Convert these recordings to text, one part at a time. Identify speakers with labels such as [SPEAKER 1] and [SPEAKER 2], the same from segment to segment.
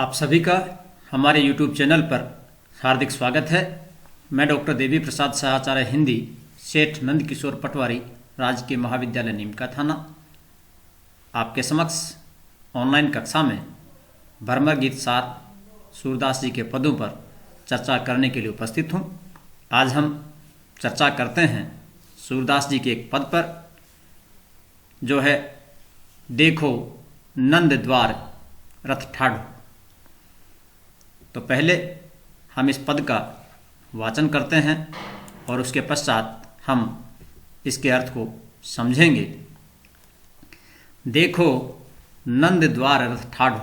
[SPEAKER 1] आप सभी का हमारे YouTube चैनल पर हार्दिक स्वागत है। मैं डॉक्टर देवी प्रसाद सहाचार्य हिंदी, सेठ नंद किशोर पटवारी, राजकीय महाविद्यालय नीमका थाना, आपके समक्ष ऑनलाइन कक्षा में भ्रमर गीत सार सूरदास जी के पदों पर चर्चा करने के लिए उपस्थित हूँ। आज हम चर्चा करते हैं सूरदास जी के एक पद पर, जो है देखो नंद द्वार रथ ठाढ़ो। तो पहले हम इस पद का वाचन करते हैं और उसके पश्चात हम इसके अर्थ को समझेंगे। देखो नंद द्वार रथ ठाढ़ो,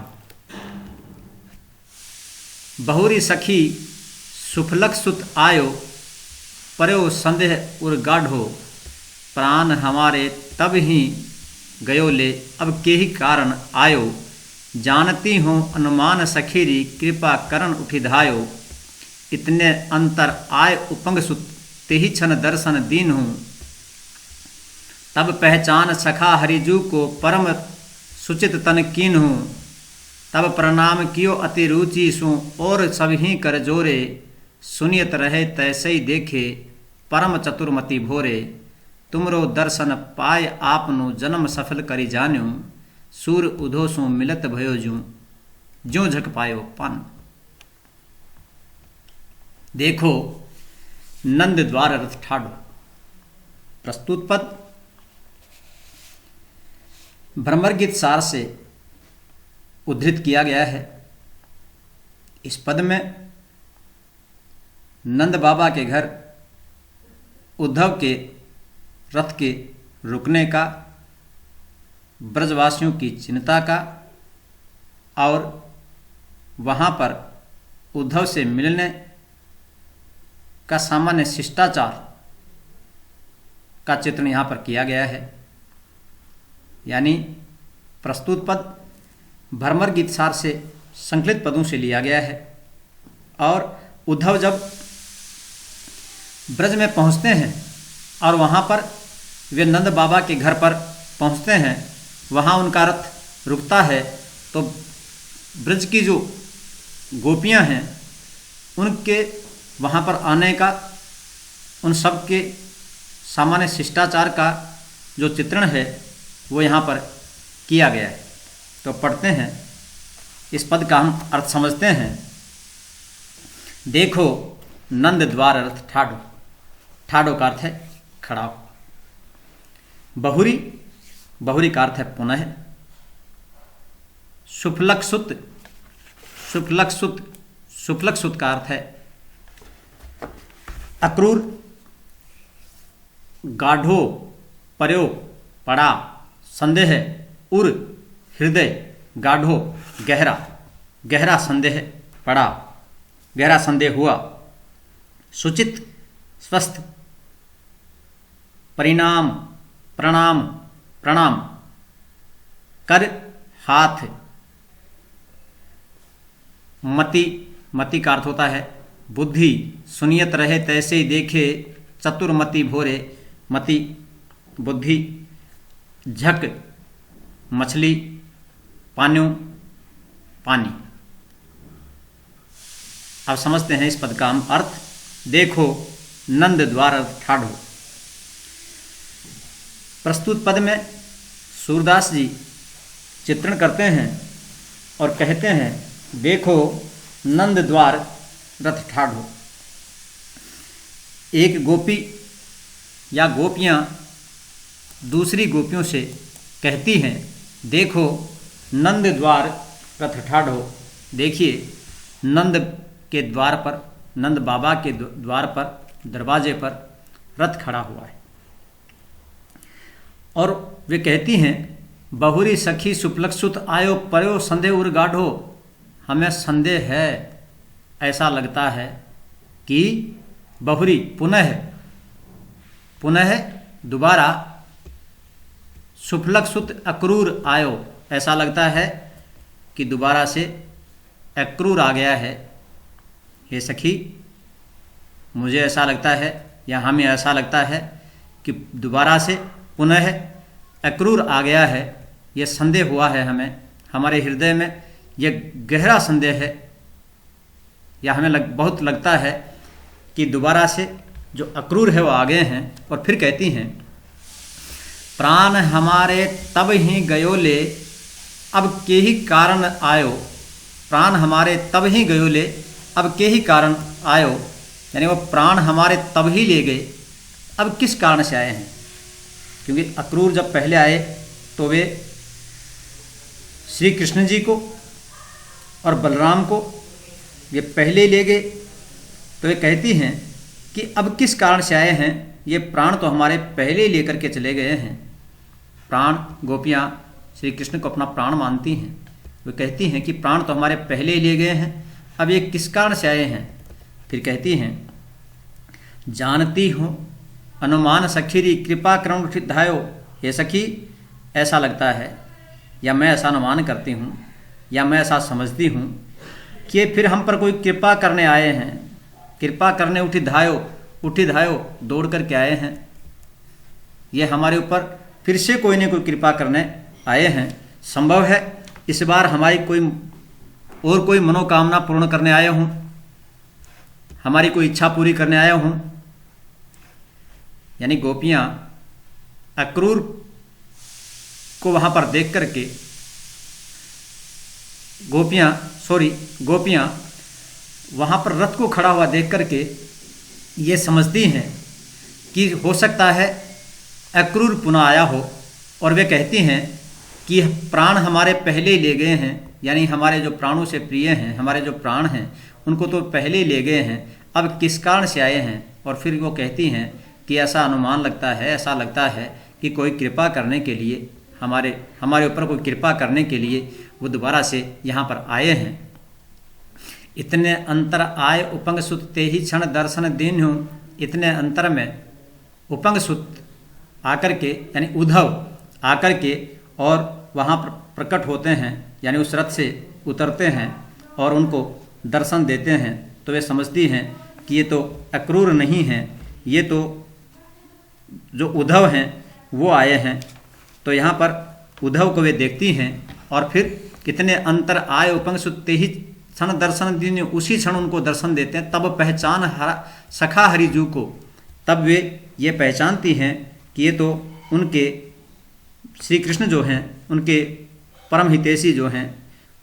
[SPEAKER 1] बहुरी सखी सुफलक सुत आयो, पर्यो संदेह उर गाढ़ो, प्राण हमारे तब ही गयो ले, अब के ही कारण आयो, जानती हूँ अनुमान सखीरी, कृपा करण उठिधायो, इतने अंतर आय उपंग सुत, तेहि क्षण दर्शन दीन हूँ, तब पहचान सखा हरिजू को, परम सुचित तन कीन हूँ, तब प्रणाम कियो अति रुचि सु, और सबही कर जोरे, सुनियत रहे तैसे ही देखे, परम चतुर्मति भोरे, तुमरो दर्शन पाय आपनु, जन्म सफल करी जान्यू, सूर उधो सो मिलत भयो ज्यों झक पायो पान। देखो नंद द्वार रथ ठाढ़ो। प्रस्तुत पद भ्रमर गीत सार से उद्धृत किया गया है। इस पद में नंद बाबा के घर उद्धव के रथ के रुकने का, ब्रजवासियों की चिंता का और वहाँ पर उद्धव से मिलने का सामान्य शिष्टाचार का चित्रण यहाँ पर किया गया है। यानी प्रस्तुत पद भ्रमर गीत सार से संकलित पदों से लिया गया है। और उद्धव जब ब्रज में पहुँचते हैं और वहाँ पर वे नंद बाबा के घर पर पहुँचते हैं, वहाँ उनका रथ रुकता है, तो ब्रज की जो गोपियाँ हैं उनके वहाँ पर आने का, उन सब के सामान्य शिष्टाचार का जो चित्रण है वो यहाँ पर किया गया है। तो पढ़ते हैं, इस पद का हम अर्थ समझते हैं। देखो नंद द्वार रथ ठाढ़ो, ठाढ़ो का अर्थ है खड़ा हो। बहुरी, बहुरी का अर्थ है पुनः। सुफलक सुत, सुफलक सुत, सुफलक सुत का अर्थ है अक्रूर, गाढ़ो पर्यो पड़ा, संदेह उर हृदय, गाढ़ो गहरा, गहरा संदेह पड़ा, गहरा संदेह हुआ, सुचित स्वस्थ, परिणाम प्रणाम, प्रणाम कर हाथ, मति, मति का अर्थ होता है बुद्धि, सुनियत रहे तैसे ही देखे, चतुर्मति भोरे, मति बुद्धि, झक मछली, पान्यों पानी। अब समझते हैं इस पद का हम अर्थ। देखो नंद द्वार रथ ठाढ़ो। प्रस्तुत पद में सूरदास जी चित्रण करते हैं और कहते हैं देखो नंद द्वार रथ ठाढ़ो। एक गोपी या गोपियाँ दूसरी गोपियों से कहती हैं देखो नंद द्वार रथ ठाढ़ो। देखिए नंद के द्वार पर, नंद बाबा के द्वार पर, दरवाजे पर रथ खड़ा हुआ है। और वे कहती हैं बहुरी सखी सुपलक सुत आयो, पर्यो संदेह उर गाढ़ो। हमें संदेह है, ऐसा लगता है कि बहुरी पुनः, पुनः दोबारा, सुफलक सुत अक्रूर आयो, ऐसा लगता है कि दोबारा से अक्रूर आ गया है। हे सखी, मुझे ऐसा लगता है या हमें ऐसा लगता है कि दोबारा से पुनः अक्रूर आ गया है। ये संदेह हुआ है हमें, हमारे हृदय में ये गहरा संदेह है, या हमें बहुत लगता है कि दोबारा से जो अक्रूर है वो आ गए हैं और फिर कहती हैं, प्राण हमारे तब ही गयो ले, अब के ही कारण आयो। प्राण हमारे तब ही गयो ले, अब के ही कारण आयो, यानी वो प्राण हमारे तब ही ले गए, अब किस कारण से आए हैं। क्योंकि अक्रूर जब पहले आए तो वे श्री कृष्ण जी को और बलराम को ये पहले ले गए, तो वे कहती हैं कि अब किस कारण से आए हैं, ये प्राण तो हमारे पहले ही लेकर के चले गए हैं। प्राण, गोपियाँ श्री कृष्ण को अपना प्राण मानती हैं, वे कहती हैं कि प्राण तो हमारे पहले ही ले गए हैं, अब ये किस कारण से आए हैं। फिर कहती हैं, जानती हूँ अनुमान सखीरी कृपा करुण उठिधायो। हे सखी, ऐसा लगता है, या मैं ऐसा अनुमान करती हूँ, या मैं ऐसा समझती हूँ कि फिर हम पर कोई कृपा करने आए हैं। कृपा करने उठिधायो दौड़ कर के आए हैं, ये हमारे ऊपर फिर से कोई न कोई कृपा करने आए हैं। संभव है इस बार हमारी कोई मनोकामना पूर्ण करने आए हूँ, हमारी कोई इच्छा पूरी करने आया हूँ। यानी गोपियाँ अक्रूर को वहाँ पर देख करके गोपियाँ वहाँ पर रथ को खड़ा हुआ देख करके ये समझती हैं कि हो सकता है अक्रूर पुनः आया हो, और वे कहती हैं कि प्राण हमारे पहले ही ले गए हैं, यानी हमारे जो प्राणों से प्रिय हैं, हमारे जो प्राण हैं, उनको तो पहले ही ले गए हैं, अब किस कारण से आए हैं। और फिर वो कहती हैं कि ऐसा अनुमान लगता है, ऐसा लगता है कि कोई कृपा करने के लिए, हमारे ऊपर कोई कृपा करने के लिए वो दोबारा से यहाँ पर आए हैं। इतने अंतर आए उपंग सुत ते ही क्षण दर्शन दीन हूँ। इतने अंतर में उपंग सुत आकर के, यानी उद्धव आकर के और वहाँ पर प्रकट होते हैं, यानी उस रथ से उतरते हैं और उनको दर्शन देते हैं। तो वे समझती हैं कि ये तो अक्रूर नहीं हैं, ये तो जो उद्धव हैं वो आए हैं। तो यहाँ पर उद्धव को वे देखती हैं और फिर कितने अंतर आए उपंग सुते ही क्षण दर्शन दिन, उसी क्षण उनको दर्शन देते हैं। तब पहचान सखा हरिजू को, तब वे ये पहचानती हैं कि ये तो उनके श्री कृष्ण जो हैं, उनके परम हितैषी जो हैं,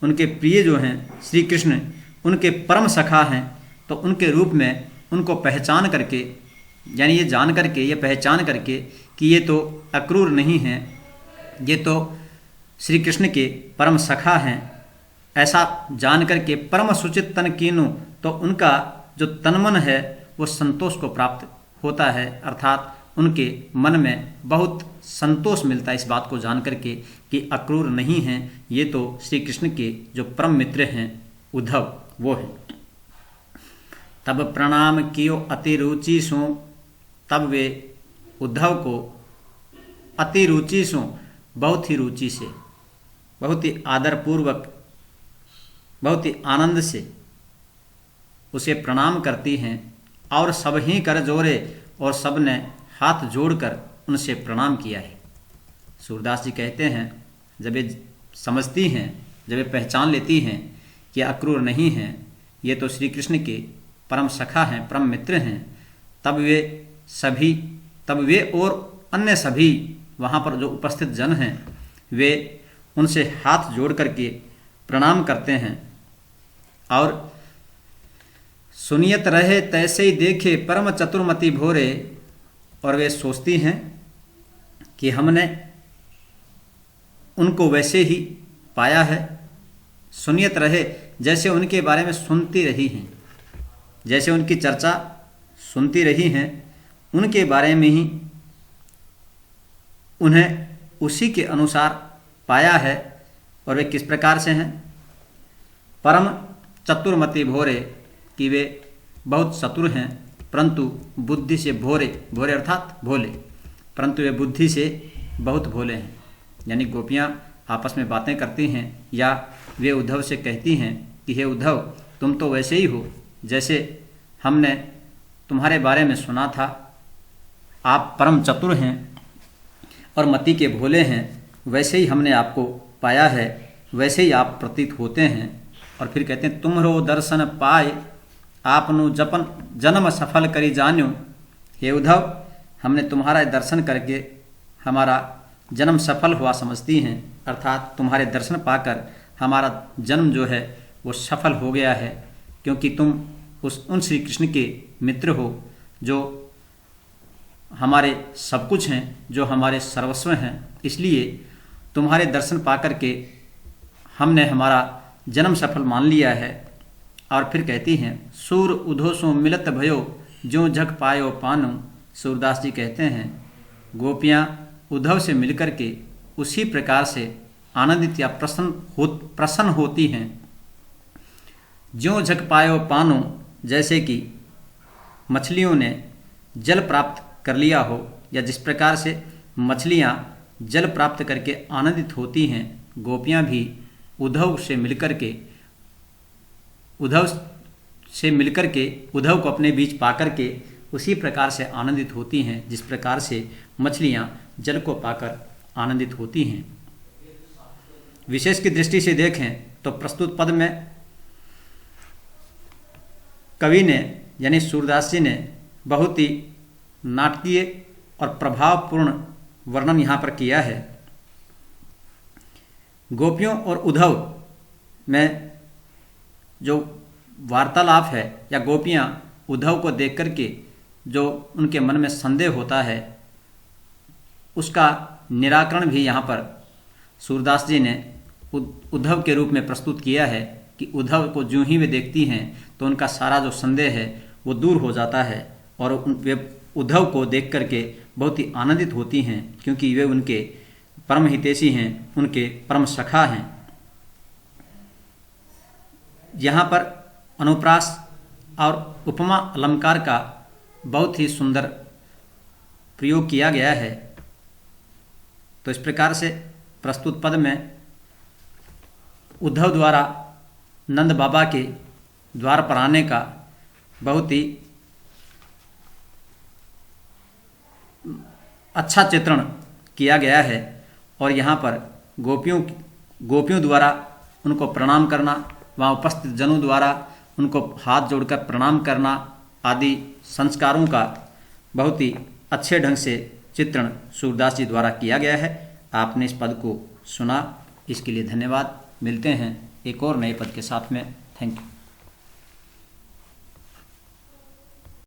[SPEAKER 1] उनके प्रिय जो हैं श्री कृष्ण, उनके परम सखा हैं। तो उनके रूप में उनको पहचान करके, यानी ये जान करके, ये पहचान करके कि ये तो अक्रूर नहीं हैं, ये तो श्री कृष्ण के परम सखा हैं, ऐसा जान करके परम सुचित तन कीनु, तो उनका जो तनमन है वो संतोष को प्राप्त होता है, अर्थात उनके मन में बहुत संतोष मिलता है इस बात को जान करके कि अक्रूर नहीं हैं, ये तो श्री कृष्ण के जो परम मित्र हैं उद्धव वो हैं। तब प्रणाम कियो अति रुचि सो, तब वे उद्धव को अति रुचि सो, बहुत ही रुचि से, बहुत ही आदरपूर्वक, बहुत ही आनंद से उसे प्रणाम करती हैं। और सब ही कर जोरे, और सब ने हाथ जोड़कर उनसे प्रणाम किया है। सूरदास जी कहते हैं, जब ये समझती हैं, जब ये पहचान लेती हैं कि अक्रूर नहीं हैं, ये तो श्री कृष्ण के परम सखा हैं, परम मित्र हैं, तब वे और अन्य सभी वहाँ पर जो उपस्थित जन हैं, वे उनसे हाथ जोड़ करके प्रणाम करते हैं। और सुनियत रहे तैसे ही देखे परम चतुर्मति भोरे, और वे सोचती हैं कि हमने उनको वैसे ही पाया है। सुनियत रहे, जैसे उनके बारे में सुनती रही हैं, जैसे उनकी चर्चा सुनती रही हैं, उनके बारे में ही उन्हें उसी के अनुसार पाया है। और वे किस प्रकार से हैं? परम चतुर्मति भोरे, कि वे बहुत चतुर हैं, परंतु बुद्धि से भोरे, भोरे अर्थात भोले, परंतु वे बुद्धि से बहुत भोले हैं। यानी गोपियाँ आपस में बातें करती हैं, या वे उद्धव से कहती हैं कि हे उद्धव, तुम तो वैसे ही हो जैसे हमने तुम्हारे बारे में सुना था। आप परम चतुर हैं और मति के भोले हैं, वैसे ही हमने आपको पाया है। वैसे ही आप प्रतीत होते हैं। और फिर कहते हैं तुम्हरो दर्शन पाए आपनु जपन जन्म सफल करी जान्यो। हे उद्धव, हमने तुम्हारा दर्शन करके हमारा जन्म सफल हुआ समझती हैं, अर्थात तुम्हारे दर्शन पाकर हमारा जन्म जो है वो सफल हो गया है, क्योंकि तुम उन श्री कृष्ण के मित्र हो जो हमारे सब कुछ हैं, जो हमारे सर्वस्व हैं। इसलिए तुम्हारे दर्शन पाकर के हमने हमारा जन्म सफल मान लिया है। और फिर कहती हैं सूर उधो सो मिलत भयो जो जग पायो पानु। सूरदास जी कहते हैं गोपियाँ उद्धव से मिलकर के उसी प्रकार से आनंदित या प्रसन्न होती हैं। ज्यों जग पायो पानो, जैसे कि मछलियों ने जल प्राप्त कर लिया हो, या जिस प्रकार से मछलियाँ जल प्राप्त करके आनंदित होती हैं, गोपियाँ भी उद्धव से मिलकर के उद्धव को अपने बीच पाकर के उसी प्रकार से आनंदित होती हैं जिस प्रकार से मछलियाँ जल को पाकर आनंदित होती हैं। विशेष की दृष्टि से देखें तो प्रस्तुत पद में कवि ने यानी सूरदास जी ने बहुत ही नाटकीय और प्रभावपूर्ण वर्णन यहाँ पर किया है। गोपियों और उद्धव में जो वार्तालाप है, या गोपियाँ उद्धव को देख कर के जो उनके मन में संदेह होता है, उसका निराकरण भी यहाँ पर सूरदास जी ने उद्धव के रूप में प्रस्तुत किया है कि उद्धव को जो ही वे देखती हैं तो उनका सारा जो संदेह है वो दूर हो जाता है, और वे उद्धव को देख करके बहुत ही आनंदित होती हैं, क्योंकि वे उनके परम हितैषी हैं, उनके परम सखा हैं। यहाँ पर अनुप्रास और उपमा अलंकार का बहुत ही सुंदर प्रयोग किया गया है। तो इस प्रकार से प्रस्तुत पद में उद्धव द्वारा नंद बाबा के द्वार पर आने का बहुत ही अच्छा चित्रण किया गया है, और यहाँ पर गोपियों द्वारा उनको प्रणाम करना, वहाँ उपस्थित जनों द्वारा उनको हाथ जोड़कर प्रणाम करना आदि संस्कारों का बहुत ही अच्छे ढंग से चित्रण सूरदास जी द्वारा किया गया है। आपने इस पद को सुना, इसके लिए धन्यवाद। मिलते हैं एक और नए पद के साथ में। Thank you.